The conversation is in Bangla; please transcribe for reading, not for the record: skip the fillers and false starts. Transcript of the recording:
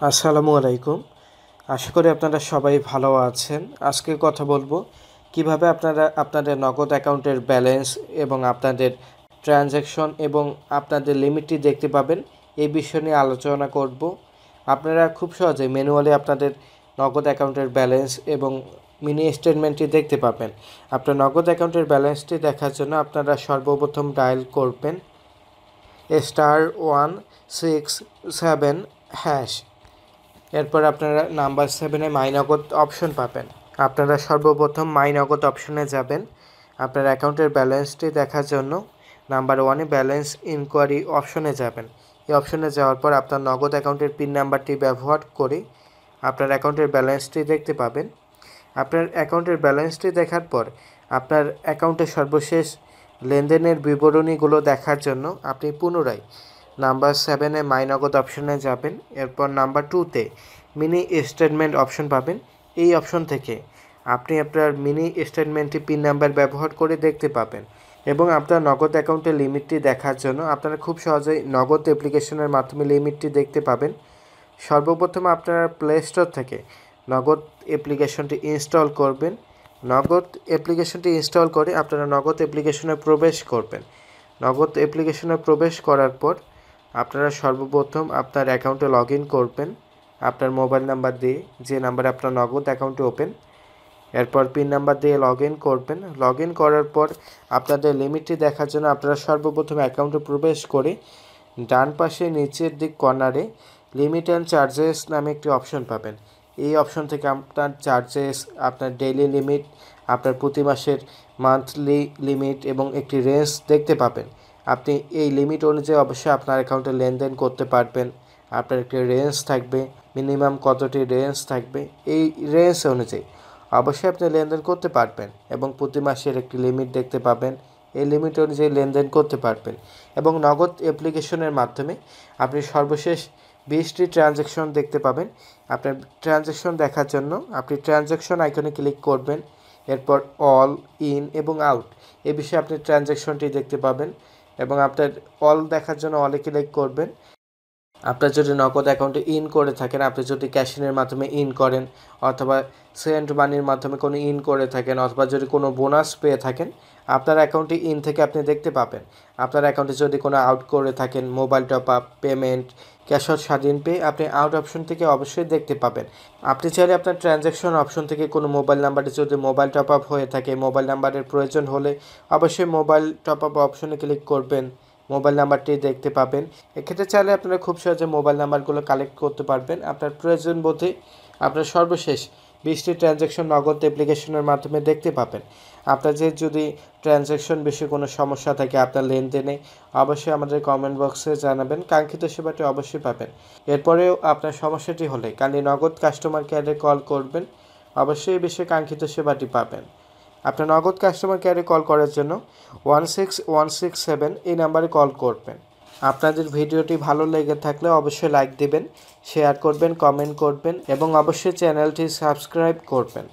আসসালামু আলাইকুম। আশা করি আপনারা সবাই ভালো আছেন। আজকে কথা বলবো কিভাবে আপনারা আপনাদের নগদ অ্যাকাউন্টের ব্যালেন্স এবং আপনাদের ট্রানজ্যাকশন এবং আপনাদের লিমিটটি দেখতে পাবেন, এই বিষয় নিয়ে আলোচনা করব। আপনারা খুব সহজে ম্যানুয়ালি আপনাদের নগদ অ্যাকাউন্টের ব্যালেন্স এবং মিনি স্টেটমেন্টটি দেখতে পাবেন। আপনার নগদ অ্যাকাউন্টের ব্যালেন্সটি দেখার জন্য আপনারা সর্বপ্রথম ডায়াল করবেন *167#। এরপর আপনারা নাম্বার 7-এ মাই নগদ অপশন পাবেন। আপনারা সর্বপ্রথম মাই নগদ অপশনে যাবেন। আপনার অ্যাকাউন্টের ব্যালেন্সটি দেখার জন্য নাম্বার 1-এ ব্যালেন্স ইনকোয়ারি অপশনে যাবেন। এই অপশনে যাওয়ার পর আপনার নগদ অ্যাকাউন্টের পিন নাম্বারটি ব্যবহার করে আপনার অ্যাকাউন্টের ব্যালেন্সটি দেখতে পাবেন। আপনার অ্যাকাউন্টের ব্যালেন্সটি দেখার পর আপনার অ্যাকাউন্টের সর্বশেষ লেনদেনের বিবরণীগুলো দেখার জন্য আপনি পুনরায় নাম্বার 7-এ মাই নগদ অপশনে যাবেন। এরপর নাম্বার 2-তে মিনি স্টেটমেন্ট অপশন পাবেন। এই অপশন থেকে আপনি আপনার মিনি স্টেটমেন্টটি পিন নাম্বার ব্যবহার করে দেখতে পাবেন এবং আপনার নগদ অ্যাকাউন্টের লিমিটটি দেখার জন্য আপনারা খুব সহজেই নগদ অ্যাপ্লিকেশনের মাধ্যমে লিমিটটি দেখতে পাবেন। সর্বপ্রথম আপনারা প্লে স্টোর থেকে নগদ অ্যাপ্লিকেশনটি ইনস্টল করবেন। নগদ অ্যাপ্লিকেশনটি ইনস্টল করে আপনারা নগদ অ্যাপ্লিকেশনে প্রবেশ করবেন। নগদ অ্যাপ্লিকেশনে প্রবেশ করার পর আপনারা সর্বপ্রথম আপনার অ্যাকাউন্টে লগ ইন করবেন আপনার মোবাইল নাম্বার দিয়ে, যে নাম্বারে আপনার নগদ অ্যাকাউন্টে ওপেন। এরপর পিন নাম্বার দিয়ে লগ ইন করবেন। লগ ইন করার পর আপনাদের লিমিটটি দেখার জন্য আপনারা সর্বপ্রথম অ্যাকাউন্টে প্রবেশ করে ডান পাশে নিচের দিক কর্নারে লিমিট অ্যান্ড চার্জেস নামে একটি অপশন পাবেন। এই অপশন থেকে আপনার চার্জেস, আপনার ডেইলি লিমিট, আপনার প্রতি মাসের মান্থলি লিমিট এবং একটি রেঞ্জ দেখতে পাবেন। আপনি এই লিমিট অনুযায়ী অবশ্যই আপনার অ্যাকাউন্টে লেনদেন করতে পারবেন। আপনার একটি রেঞ্জ থাকবে, মিনিমাম কতটি রেঞ্জ থাকবে, এই রেঞ্জ অনুযায়ী অবশ্যই আপনি লেনদেন করতে পারবেন এবং প্রতি মাসের একটি লিমিট দেখতে পাবেন। এই লিমিট অনুযায়ী লেনদেন করতে পারবেন এবং নগদ অ্যাপ্লিকেশনের মাধ্যমে আপনি সর্বশেষ 20টি ট্রানজ্যাকশন দেখতে পাবেন। আপনার ট্রানজ্যাকশন দেখার জন্য আপনি ট্রানজ্যাকশন আইকনে ক্লিক করবেন। এরপর অল, ইন এবং আউট এ বিষয়ে আপনি ট্রানজ্যাকশনটি দেখতে পাবেন এবং আপনার অল দেখার জন্য অলে ক্লিক করবেন। আপনার যদি নগদ অ্যাকাউন্টে ইন করে থাকেন, আপনি যদি ক্যাশিংয়ের মাধ্যমে ইন করেন অথবা সেন্ট মানির মাধ্যমে কোনো ইন করে থাকেন অথবা যদি কোনো বোনাস পেয়ে থাকেন, আপনার অ্যাকাউন্টে ইন থেকে আপনি দেখতে পাবেন। আপনার অ্যাকাউন্টে যদি কোনো আউট করে থাকেন, mobile top up, payment, cash out, স্বাধীন পে, আপনি আউট অপশন থেকে অবশ্যই দেখতে পাবেন। আপনি চাইলে আপনার ট্রানজ্যাকশন অপশন থেকে কোনো মোবাইল নাম্বারে যদি মোবাইল টপ আপ হয়ে থাকে, মোবাইল নাম্বারের প্রয়োজন হলে অবশ্যই মোবাইল টপ আপ অপশনে ক্লিক করবেন, মোবাইল নাম্বারটি দেখতে পাবেন। এক্ষেত্রে চাইলে আপনারা খুব সহজে মোবাইল নাম্বারগুলো কালেক্ট করতে পারবেন। আপনার প্রয়োজন বোধে আপনার সর্বশেষ 20টি ট্রানজ্যাকশন নগদ অ্যাপ্লিকেশনের মাধ্যমে দেখতে পাবেন। আপনাদের যদি ট্রানজ্যাকশন বিষয়ে কোনো সমস্যা থাকে আপনার লেনদেনে, অবশ্যই আমাদের কমেন্ট বক্সে জানাবেন। কাঙ্ক্ষিত সেবাটি অবশ্যই পাবেন। এরপরেও আপনার সমস্যাটি হলে কাইন্ডলি নগদ কাস্টমার কেয়ারে কল করবেন, অবশ্যই এই বিষয়ে কাঙ্ক্ষিত সেবাটি পাবেন। আপনার নগদ কাস্টমার কেয়ারে কল করার জন্য 16167 এই নাম্বারে কল করবেন। আপনাদের ভিডিওটি ভালো লেগে থাকলে অবশ্যই লাইক দেবেন, শেয়ার করবেন, কমেন্ট করবেন এবং অবশ্যই চ্যানেলটি সাবস্ক্রাইব করবেন।